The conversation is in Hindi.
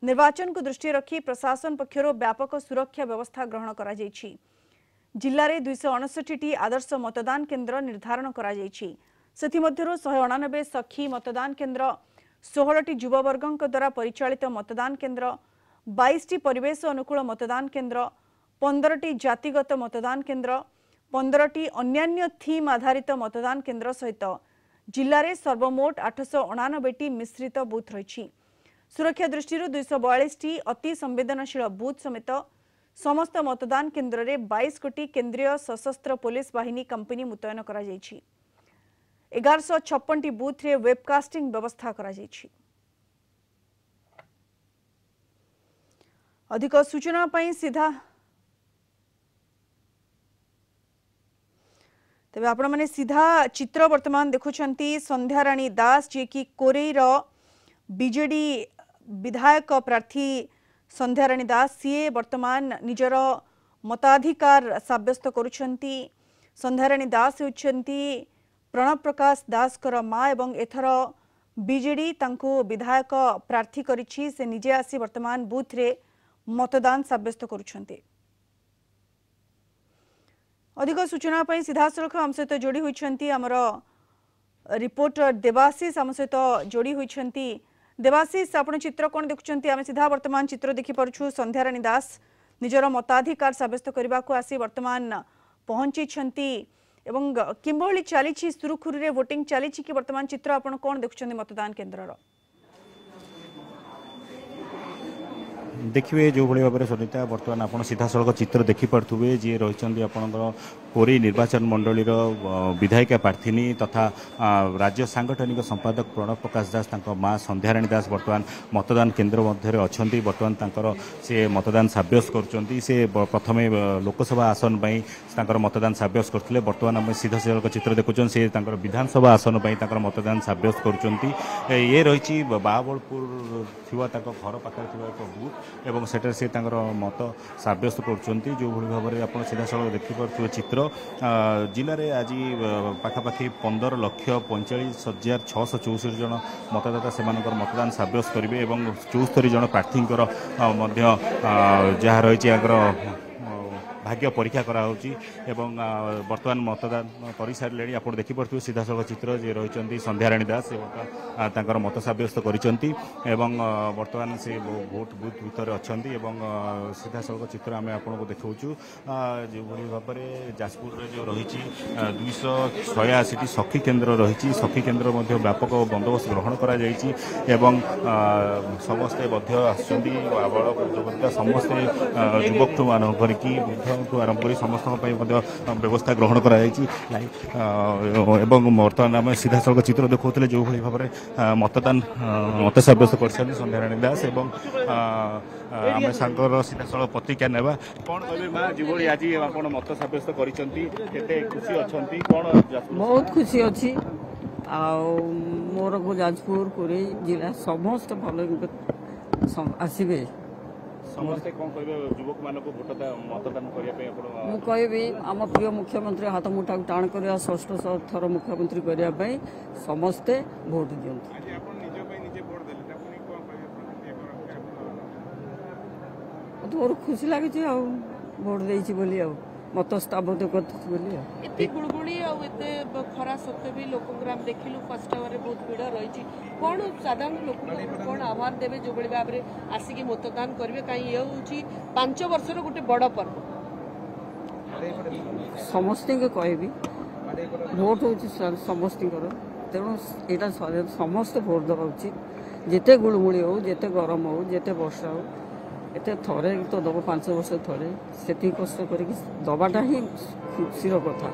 निर्वाचन को दृष्टि रखी प्रशासन पक्षर व्यापक सुरक्षा व्यवस्था ग्रहण करा जायछि। जिल्ला रे 269 आदर्श मतदान केन्द्र निर्धारण करा जायछि। सेथिमध्यरु 199 सखी मतदान केन्द्र, 16 युववर्गों द्वारा परिचालित मतदान केन्द्र, 22 परिवेश अनुकूल मतदान केन्द्र, 15 जातिगत मतदान केन्द्र, 15 अन्यान्य थीम आधारित मतदान केन्द्र सहित जिल्ला रे सर्वमोट 889 मिश्रित बूथ रही। सुरक्षा दृष्टि 242 अति संवेदनशील बूथ समेत समस्त मतदान केन्द्र रे 22 कोटी केंद्रीय सशस्त्र पुलिस बाहिनी कंपनी मुतयन करा जायछि। 1156 बूथ रे वेबकास्टिंग व्यवस्था करा जायछि। अधिक सूचना पई सीधा तेबे आपण माने सीधा चित्र वर्तमान देखुछंती संध्याराणी दास जी की कोरेईर बीजेडी विधायक प्रार्थी संध्याराणी दास सीए वर्तमान निजर मताधिकार साब्यस्त करुछंती। संध्याराणी दास होछंती प्रणव प्रकाश दास कर मां एवं एथर बीजेडी तांको विधायक प्रार्थी करिछि। से निजे आसी वर्तमान बूथ रे मतदान साब्यस्त करुछंती। अधिक सूचना पई सीधा सड़क हम सहित जोड़ी होइछंती हमर रिपोर्टर देवाशीष हम सहित जोड़ी होइछंती। देवाशीष आपण चित्र कोन देखुछंती? आमे सीधा वर्तमान चित्र देखि परछु। संध्याराणी दास निजर मताधिकार साब्यस्त करबा को आसी वर्तमान पहुंची छंती एवं किंबोली चालीछि सुरुखुरु रे वोटिंग चालीछि कि वर्तमान चित्र आपण कोन देखुछंती मतदान केन्द्र रो? देखिए जो भाई भाव में सुनीता बर्तमान आप सीधा सड़क चित्र देखिपे जी रही आपंकर कोरेई निर्वाचन मंडलीर विधायिका प्रार्थीनी तथा राज्य सांगठनिक संपादक प्रणव प्रकाश दास माँ संध्याराणी दास बर्तमान मतदान केन्द्र मध्य अच्छा। बर्तमान से मतदान साब्यस्त कर प्रथम लोकसभा आसन पर मतदान साब्यस्त करते। बर्तमान आम सीधा सड़क चित्र देखुन से विधानसभा आसन पर मतदान साब्यस्त कर ये रही बाबलपुर घर पाखे एक बूथ एवं सेटर से मत साब्यस्त कर जो भाव में आप सीधा सड़क देखिपे चित्र जिले में आज पाखापाखि 15,45,664 जन मतदाता से मतदान साब्यस्त करेंगे और 74 जन प्रार्थी जहाँ रही भाग्य परीक्षा कराऊँगी एवं बर्तमान मतदान कर सारे आप देखिपे सीधा सड़क चित्र जे रही संध्याराणी दास एवं मत साब्यस्त कर बर्तमान से भोट बूथ भीतर अच्छा। सीधा सड़क चित्र आम आपको देखा जो भाव में जाजपुर जो रही 286 सखी केन्द्र रही। सखी केन्द्र व्यापक बंदोबस्त ग्रहण कर समस्ते आबल वृद्ध समस्ते युवक आरंभ करके आरंभ कर समस्त व्यवस्था ग्रहण कर बर्तमान आम सीधा सड़क चित्र देखते जो भाव में मतदान मत साब्यस्त कर संध्याराणी दास आम सांगर सीधा सड़क प्रतिक्रिया नेबा कौन कहबे मां जीवली आज आपण मत साब्यस्त करिसंती केते खुशी अछंती कौन? बहुत खुशी अछि आ मोर को जाजपुर कोरेई जिला समस्त भल आसीबे। समस्ते कौन कहबे युवक मानको भोट मतदान करिया पे आपण मु कहबी आम प्रिय मुख्यमंत्री हाथ मुठा टाण करिया षष्ठ थर मुख्यमंत्री करिया पे समस्ते भोट दियंत। मोर खुशी लगे भोट देछि बोली मत स्थापित करते गुड़गुड़ी आते खरा सत्वे भी लोकग्राम देखिलु फर्स्ट आवर बहुत भीड़ रही कौन साधारण लोक कौन आह्वान देवे जो भाव में आसिक मतदान करेंगे कहीं ये हूँ 5 वर्षर गोटे बड़ पर्व समस्त कहबी भोट हूँ समस्त तेणु यहाँ समस्त भोट देवा उचित जिते गुड़गुड़ी हो जिते गरम हो जिते वर्षा हो एते थरे तो दब 5 वर्ष थरे से कष्ट कर दबाटा ही खुशी कथा।